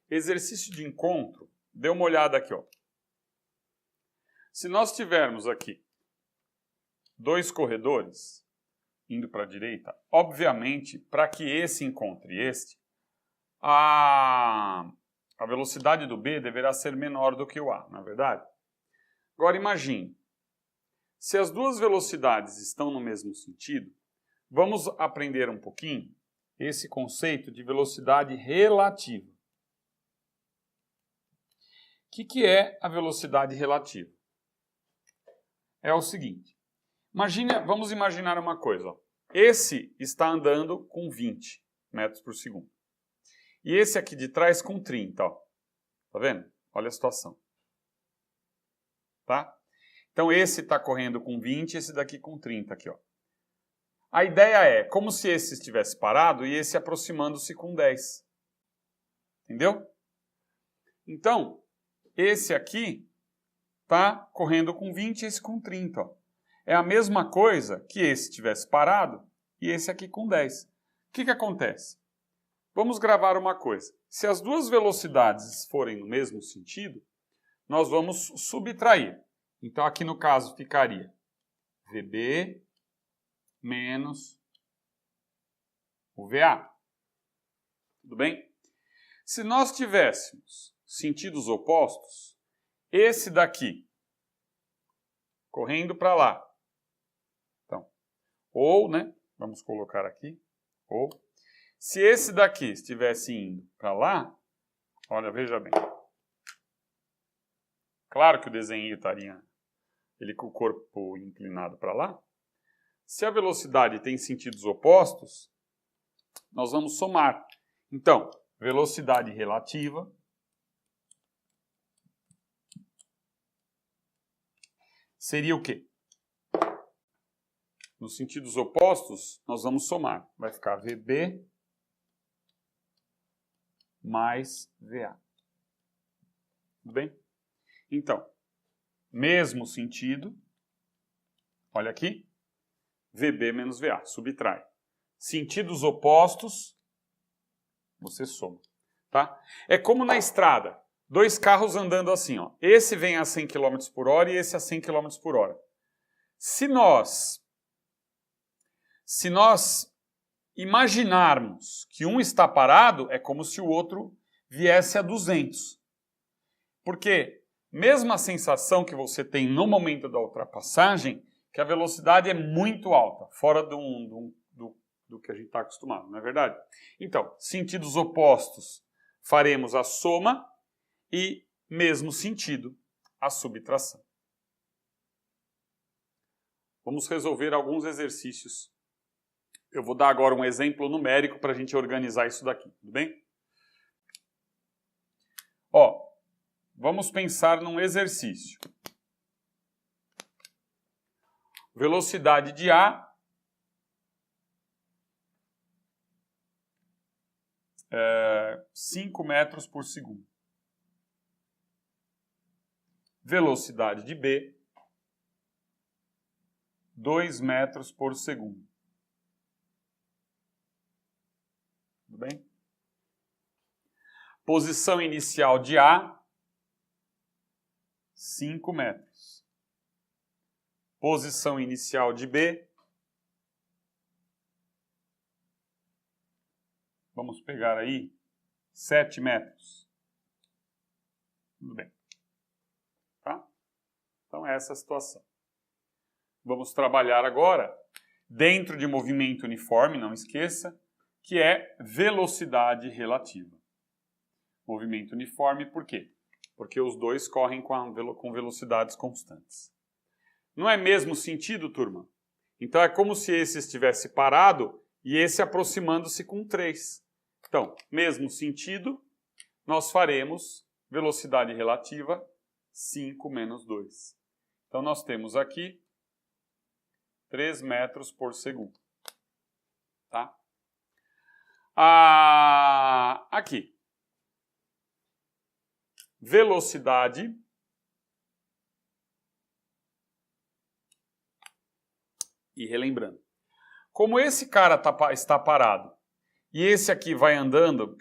exercício de encontro, dê uma olhada aqui, ó. Se nós tivermos aqui dois corredores indo para a direita, obviamente, para que esse encontre este, a velocidade do B deverá ser menor do que o A, não é verdade? Agora imagine, se as duas velocidades estão no mesmo sentido, vamos aprender um pouquinho esse conceito de velocidade relativa. O que é a velocidade relativa? É o seguinte, vamos imaginar uma coisa. Ó. Esse está andando com 20 metros por segundo. E esse aqui de trás com 30. Ó. Tá vendo? Olha a situação. Tá? Então esse está correndo com 20 e esse daqui com 30. Aqui, ó. A ideia é como se esse estivesse parado e esse aproximando-se com 10. Entendeu? Então, esse aqui está correndo com 20 e esse com 30. Ó. É a mesma coisa que esse estivesse parado e esse aqui com 10. O que acontece? Vamos gravar uma coisa. Se as duas velocidades forem no mesmo sentido, nós vamos subtrair. Então aqui no caso ficaria VB menos o VA. Tudo bem? Se nós tivéssemos sentidos opostos, esse daqui correndo para lá. Então, ou, né? Vamos colocar aqui. Ou. Se esse daqui estivesse indo para lá, olha, veja bem. Claro que o desenho estaria ele com o corpo inclinado para lá. Se a velocidade tem sentidos opostos, nós vamos somar. Então, velocidade relativa seria o quê? Nos sentidos opostos, nós vamos somar. Vai ficar VB mais VA. Tudo bem? Então, mesmo sentido, olha aqui, VB menos VA, subtrai. Sentidos opostos, você soma. Tá? É como na estrada, dois carros andando assim. Ó. Esse vem a 100 km por hora e esse a 100 km por hora. Se nós imaginarmos que um está parado, é como se o outro viesse a 200. Porque mesmo a sensação que você tem no momento da ultrapassagem, que a velocidade é muito alta, fora do que a gente está acostumado, não é verdade? Então, sentidos opostos, faremos a soma e, mesmo sentido, a subtração. Vamos resolver alguns exercícios. Eu vou dar agora um exemplo numérico para a gente organizar isso daqui, tudo bem? Ó, vamos pensar num exercício. Velocidade de A é 5 metros por segundo. Velocidade de B, 2 metros por segundo. Tudo bem? Posição inicial de A, 5 metros. Posição inicial de B, vamos pegar aí 7 metros. Tudo bem. Tá? Então, essa é a situação. Vamos trabalhar agora dentro de movimento uniforme, não esqueça, que é velocidade relativa. Movimento uniforme, por quê? Porque os dois correm com velocidades constantes. Não é mesmo sentido, turma? Então, é como se esse estivesse parado e esse aproximando-se com 3. Então, mesmo sentido, nós faremos velocidade relativa 5 menos 2. Então, nós temos aqui 3 metros por segundo. Tá? Aqui. Velocidade e relembrando. Como esse cara está parado e esse aqui vai andando,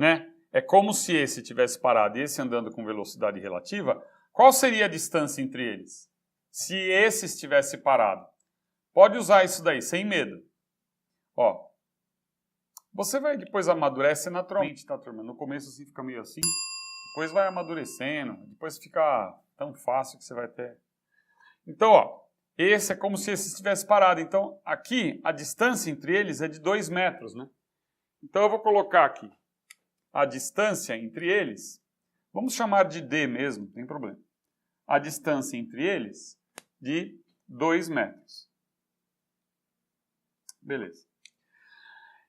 né? É como se esse tivesse parado e esse andando com velocidade relativa. Qual seria a distância entre eles? Se esse estivesse parado. Pode usar isso daí, sem medo. Ó, você vai depois amadurecer naturalmente, tá, turma? No começo assim fica meio assim, depois vai amadurecendo, depois fica tão fácil que você vai ter. Então, ó, esse é como se esse estivesse parado. Então, aqui, a distância entre eles é de 2 metros, né? Então, eu vou colocar aqui a distância entre eles, vamos chamar de D mesmo, não tem problema. A distância entre eles de 2 metros. Beleza.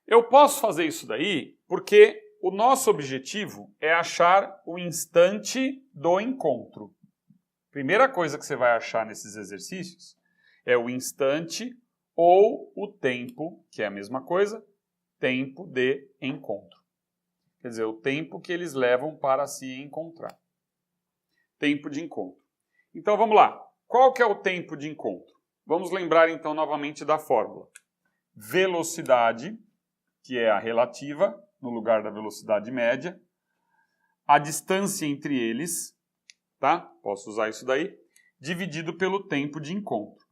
Eu posso fazer isso daí porque o nosso objetivo é achar o instante do encontro. Primeira coisa que você vai achar nesses exercícios é o instante ou o tempo, que é a mesma coisa, tempo de encontro. Quer dizer, o tempo que eles levam para se encontrar. Tempo de encontro. Então vamos lá. Qual que é o tempo de encontro? Vamos lembrar então novamente da fórmula. Velocidade, que é a relativa, no lugar da velocidade média. A distância entre eles, tá? Posso usar isso daí. Dividido pelo tempo de encontro,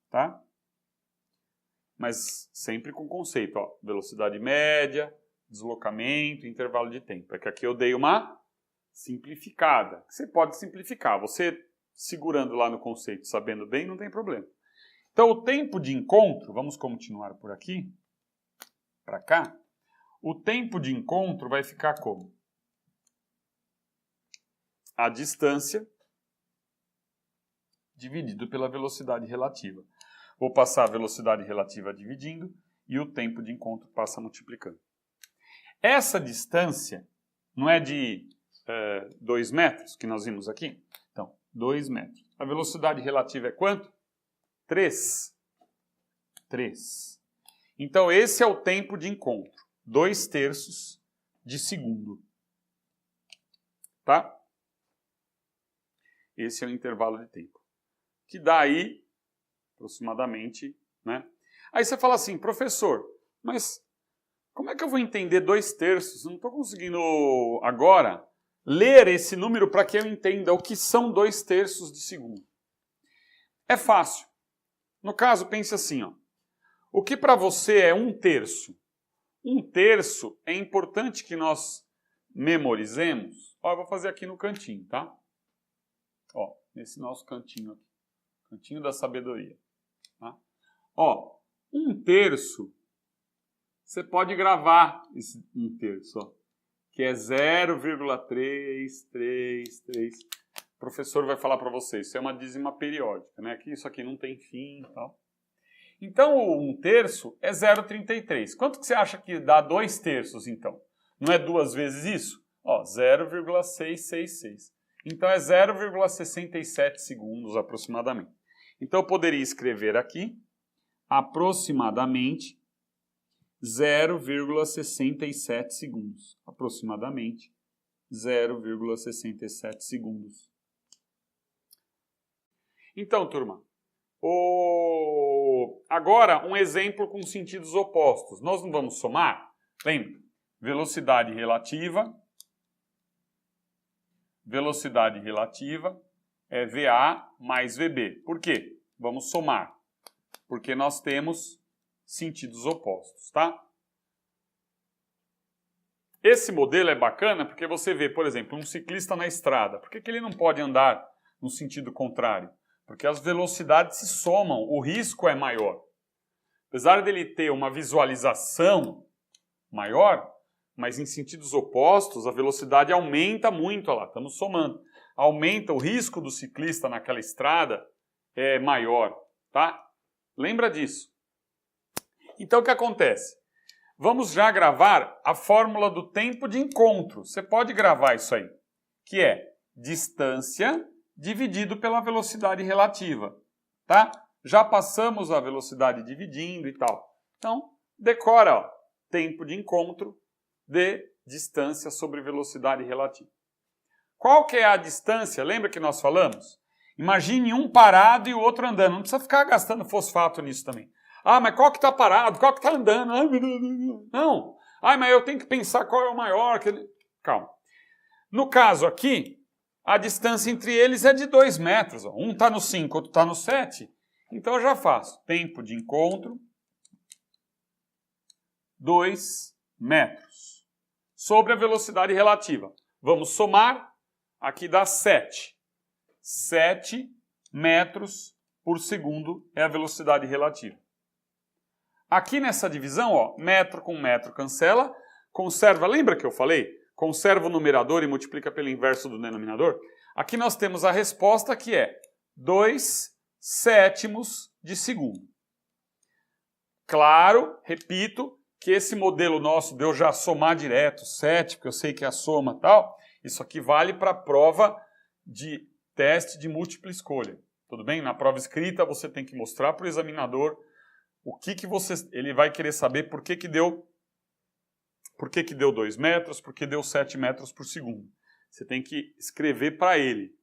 tá? Mas sempre com conceito, ó. Velocidade média, deslocamento, intervalo de tempo. É que aqui eu dei uma simplificada. Você pode simplificar. Você segurando lá no conceito, sabendo bem, não tem problema. Então, o tempo de encontro, vamos continuar por aqui, para cá. O tempo de encontro vai ficar como? A distância dividido pela velocidade relativa. Vou passar a velocidade relativa dividindo e o tempo de encontro passa multiplicando. Essa distância não é de 2 metros, que nós vimos aqui? Então, 2 metros. A velocidade relativa é quanto? 3. 3. Então, esse é o tempo de encontro. 2/3 de segundo. Tá? Esse é o intervalo de tempo. Que dá aí, aproximadamente, né? Aí você fala assim, professor, mas como é que eu vou entender 2/3? Não estou conseguindo agora ler esse número para que eu entenda o que são 2/3 de segundo. É fácil. No caso, pense assim, ó. O que para você é 1/3? 1/3 é importante que nós memorizemos. Ó, eu vou fazer aqui no cantinho, tá? Ó, nesse nosso cantinho aqui. Cantinho da sabedoria. Tá? Ó, 1/3, você pode gravar esse 1/3, ó, que é 0,333. O professor vai falar para você, isso é uma dízima periódica, né? Que isso aqui não tem fim e tal. Então, o 1/3 é 0,33. Quanto que você acha que dá 2/3, então? Não é 2 vezes isso? Ó, 0,666. Então, é 0,67 segundos aproximadamente. Então, eu poderia escrever aqui, aproximadamente, 0,67 segundos. Aproximadamente, 0,67 segundos. Então, turma, agora um exemplo com sentidos opostos. Nós não vamos somar? Lembra? Velocidade relativa é VA mais VB. Por quê? Vamos somar. Porque nós temos sentidos opostos, tá? Esse modelo é bacana porque você vê, por exemplo, um ciclista na estrada. Por que ele não pode andar no sentido contrário? Porque as velocidades se somam, o risco é maior. Apesar dele ter uma visualização maior, mas em sentidos opostos, a velocidade aumenta muito, olha lá, estamos somando. Aumenta o risco do ciclista naquela estrada, é maior, tá? Lembra disso. Então, o que acontece? Vamos já gravar a fórmula do tempo de encontro. Você pode gravar isso aí, que é distância dividido pela velocidade relativa, tá? Já passamos a velocidade dividindo e tal. Então, decora, ó, tempo de encontro de distância sobre velocidade relativa. Qual que é a distância? Lembra que nós falamos? Imagine um parado e o outro andando. Não precisa ficar gastando fosfato nisso também. Ah, mas qual que está parado? Qual que está andando? Não. Ah, mas eu tenho que pensar qual é o maior. Calma. No caso aqui, a distância entre eles é de 2 metros. Ó. Um está no 5, outro está no 7. Então eu já faço. Tempo de encontro, 2 metros. Sobre a velocidade relativa. Vamos somar. Aqui dá 7. 7 metros por segundo é a velocidade relativa. Aqui nessa divisão, ó, metro com metro cancela. Conserva, lembra que eu falei? Conserva o numerador e multiplica pelo inverso do denominador. Aqui nós temos a resposta que é 2 sétimos de segundo. Claro, repito, que esse modelo nosso de eu já somar direto 7, porque eu sei que é a soma e tal, isso aqui vale para a prova de teste de múltipla escolha. Tudo bem? Na prova escrita você tem que mostrar para o examinador o que ele vai querer saber por que deu 2 metros, por que deu 7 metros por segundo. Você tem que escrever para ele,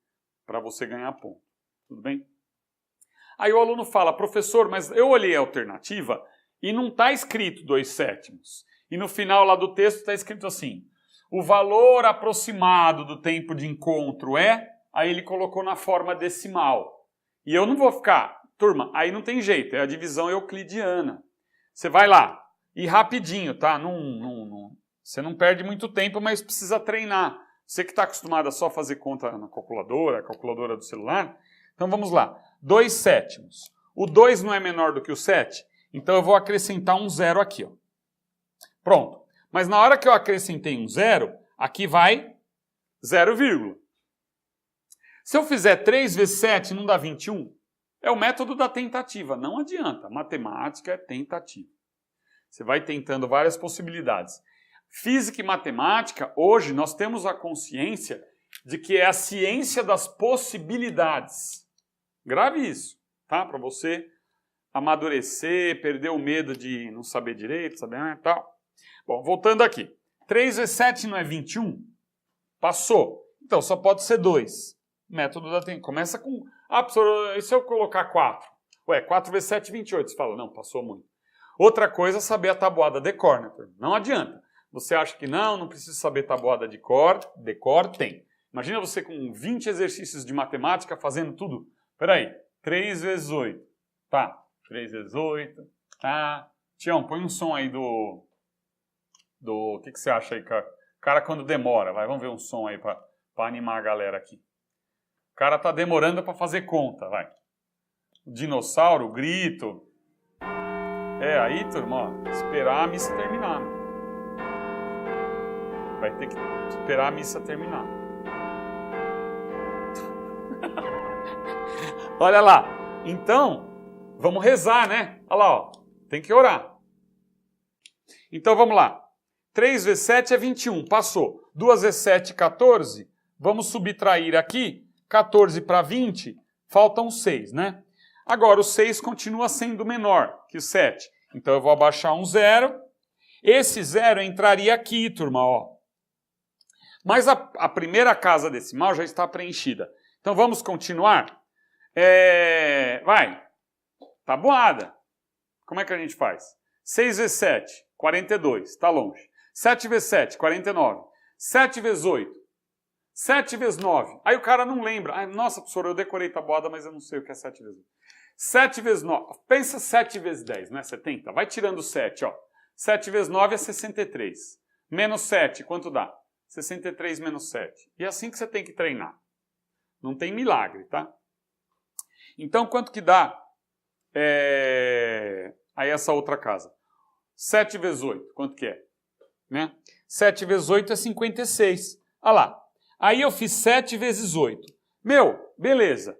para você ganhar ponto. Tudo bem? Aí o aluno fala, professor, mas eu olhei a alternativa e não está escrito 2 sétimos. E no final lá do texto está escrito assim, o valor aproximado do tempo de encontro é... Aí ele colocou na forma decimal. E eu não vou ficar... Turma, aí não tem jeito, é a divisão euclidiana. Você vai lá, e rapidinho, tá? Você não perde muito tempo, mas precisa treinar. Você que está acostumado a só fazer conta na calculadora, a calculadora do celular. Então vamos lá. 2 sétimos. O 2 não é menor do que o 7? Então eu vou acrescentar um 0 aqui. Ó. Pronto. Mas na hora que eu acrescentei um 0, aqui vai 0, vírgula. Se eu fizer 3 vezes 7 não dá 21? É o método da tentativa. Não adianta. Matemática é tentativa. Você vai tentando várias possibilidades. Física e matemática, hoje nós temos a consciência de que é a ciência das possibilidades. Grave isso, tá? Para você amadurecer, perder o medo de não saber direito, saber tal. Bom, voltando aqui. 3 vezes 7 não é 21? Passou. Então só pode ser 2. Método da tentativa. Começa com... Ah, professor, e se eu colocar 4? Ué, 4 vezes 7, 28. Você fala, não, passou muito. Outra coisa é saber a tabuada de cor, né? Não adianta. Você acha que não precisa saber tabuada de cor, tem. Imagina você com 20 exercícios de matemática fazendo tudo. Peraí, 3 vezes 8. Tá, 3 vezes 8. Tá. Tião, põe um som aí do... O que você acha aí, cara, quando demora? Vai, vamos ver um som aí para animar a galera aqui. O cara tá demorando para fazer conta, vai. O dinossauro, o grito. É, aí, turma, ó, esperar a missa terminar. Vai ter que esperar a missa terminar. Olha lá. Então, vamos rezar, né? Olha lá, ó. Tem que orar. Então, vamos lá. 3 vezes 7 é 21. Passou. 2 vezes 7, 14. Vamos subtrair aqui. 14 para 20, faltam 6, né? Agora, o 6 continua sendo menor que o 7. Então, eu vou abaixar um 0. Esse 0 entraria aqui, turma, ó. Mas a primeira casa decimal já está preenchida. Então, vamos continuar? Vai. Tabuada. Como é que a gente faz? 6 vezes 7, 42. Está longe. 7 vezes 7, 49. 7 vezes 8. 7 vezes 9. Aí o cara não lembra. Ai, nossa, professor, eu decorei tabuada, mas eu não sei o que é 7 vezes 8. 7 vezes 9. Pensa 7 vezes 10, não é 70? Vai tirando 7, ó. 7 vezes 9 é 63. Menos 7, quanto dá? 63 menos 7. E é assim que você tem que treinar. Não tem milagre, tá? Então, quanto que dá aí essa outra casa? 7 vezes 8, quanto que é? Né? 7 vezes 8 é 56. Olha lá. Aí eu fiz 7 vezes 8. Meu, beleza.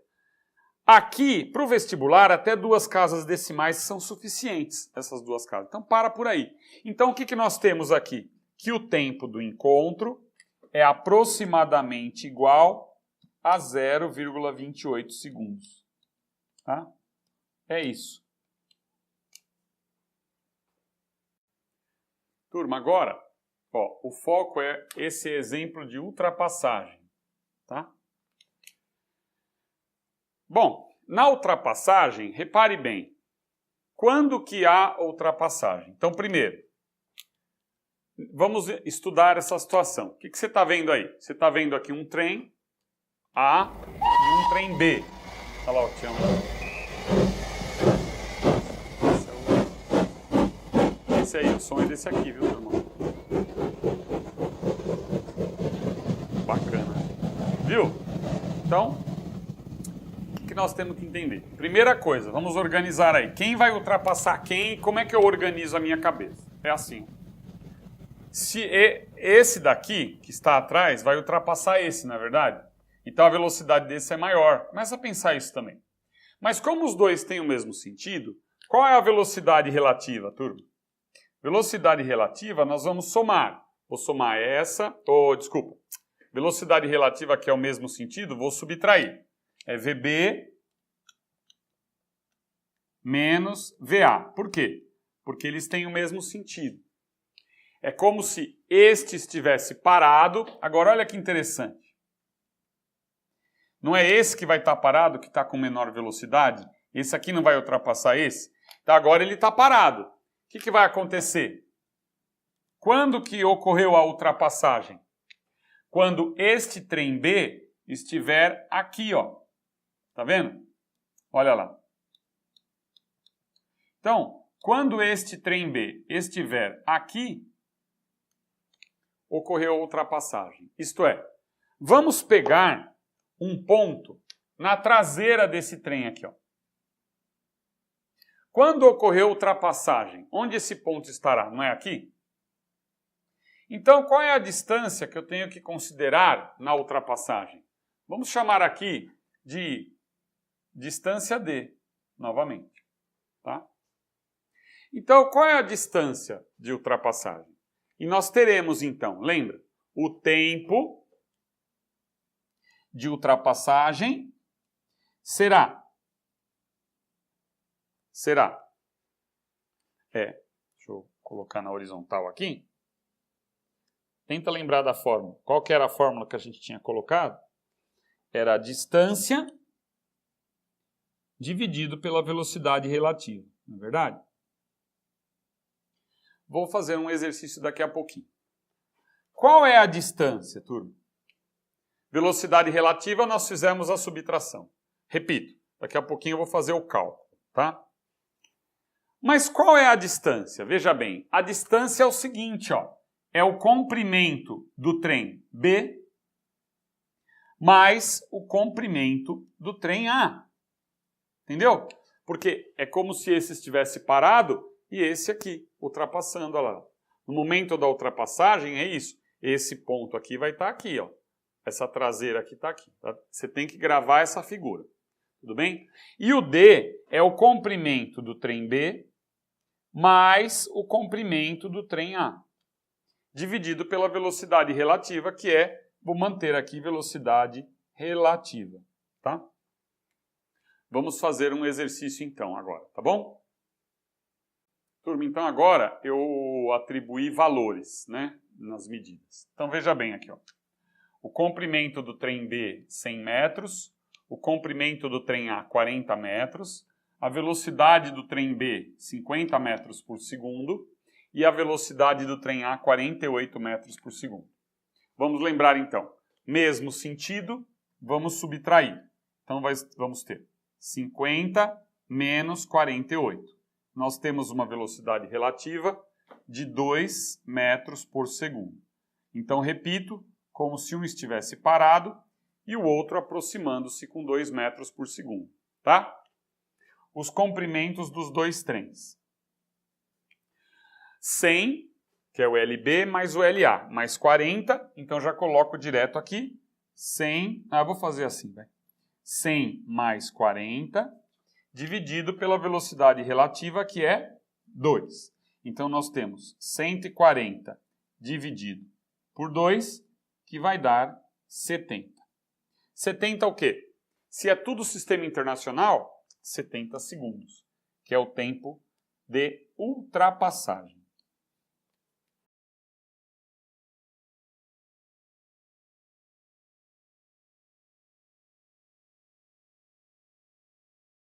Aqui, para o vestibular, até 2 casas decimais são suficientes, essas 2 casas. Então, para por aí. Então, o que nós temos aqui? Que o tempo do encontro é aproximadamente igual a 0,28 segundos. Tá? É isso. Turma, agora, ó, o foco é esse exemplo de ultrapassagem. Tá? Bom, na ultrapassagem, repare bem, quando que há ultrapassagem? Então, primeiro, vamos estudar essa situação. O que você está vendo aí? Você está vendo aqui um trem A e um trem B. Olha lá o Tião. Esse aí, o som é desse aqui, viu, meu irmão? Bacana. Viu? Então, o que nós temos que entender? Primeira coisa, vamos organizar aí. Quem vai ultrapassar quem e como é que eu organizo a minha cabeça? É assim. Se esse daqui, que está atrás, vai ultrapassar esse, não é verdade? Então a velocidade desse é maior. Começa a pensar isso também. Mas como os dois têm o mesmo sentido, qual é a velocidade relativa, turma? Velocidade relativa nós vamos somar. Vou somar essa, desculpa. Velocidade relativa que é o mesmo sentido, vou subtrair. É VB menos VA. Por quê? Porque eles têm o mesmo sentido. É como se este estivesse parado. Agora olha que interessante. Não é esse que vai estar parado, que está com menor velocidade? Esse aqui não vai ultrapassar esse? Então agora ele está parado. O que vai acontecer? Quando que ocorreu a ultrapassagem? Quando este trem B estiver aqui, ó. Tá vendo? Olha lá. Então, quando este trem B estiver aqui, ocorreu a ultrapassagem. Isto é, vamos pegar um ponto na traseira desse trem aqui, ó. Quando ocorreu a ultrapassagem, onde esse ponto estará? Não é aqui? Então, qual é a distância que eu tenho que considerar na ultrapassagem? Vamos chamar aqui de distância D, novamente. Tá? Então, qual é a distância de ultrapassagem? E nós teremos, então, lembra? O tempo de ultrapassagem será. Deixa eu colocar na horizontal aqui. Tenta lembrar da fórmula. Qual que era a fórmula que a gente tinha colocado? Era a distância dividido pela velocidade relativa. Não é verdade? Vou fazer um exercício daqui a pouquinho. Qual é a distância, turma? Velocidade relativa, nós fizemos a subtração. Repito, daqui a pouquinho eu vou fazer o cálculo, tá? Mas qual é a distância? Veja bem, a distância é o seguinte, ó. É o comprimento do trem B mais o comprimento do trem A. Entendeu? Porque é como se esse estivesse parado e esse aqui, ultrapassando, olha lá. No momento da ultrapassagem é isso. Esse ponto aqui vai estar aqui, ó. Essa traseira aqui está aqui. Tá? Você tem que gravar essa figura. Tudo bem? E o D é o comprimento do trem B mais o comprimento do trem A. Dividido pela velocidade relativa, que é, vou manter aqui, velocidade relativa. Tá? Vamos fazer um exercício então agora, tá bom? Turma, então agora eu atribuí valores, né, nas medidas. Então veja bem aqui, ó. O comprimento do trem B, 100 metros. O comprimento do trem A, 40 metros. A velocidade do trem B, 50 metros por segundo. E a velocidade do trem A, 48 metros por segundo. Vamos lembrar então. Mesmo sentido, vamos subtrair. Então vamos ter 50 menos 48. Nós temos uma velocidade relativa de 2 metros por segundo. Então, repito, como se um estivesse parado e o outro aproximando-se com 2 metros por segundo, tá? Os comprimentos dos dois trens. 100, que é o LB, mais o LA, mais 40, então já coloco direto aqui, 100, vou fazer assim, vai. 100 mais 40, dividido pela velocidade relativa, que é 2. Então, nós temos 140 dividido por 2, que vai dar 70. 70 o quê? Se é tudo sistema internacional, 70 segundos, que é o tempo de ultrapassagem.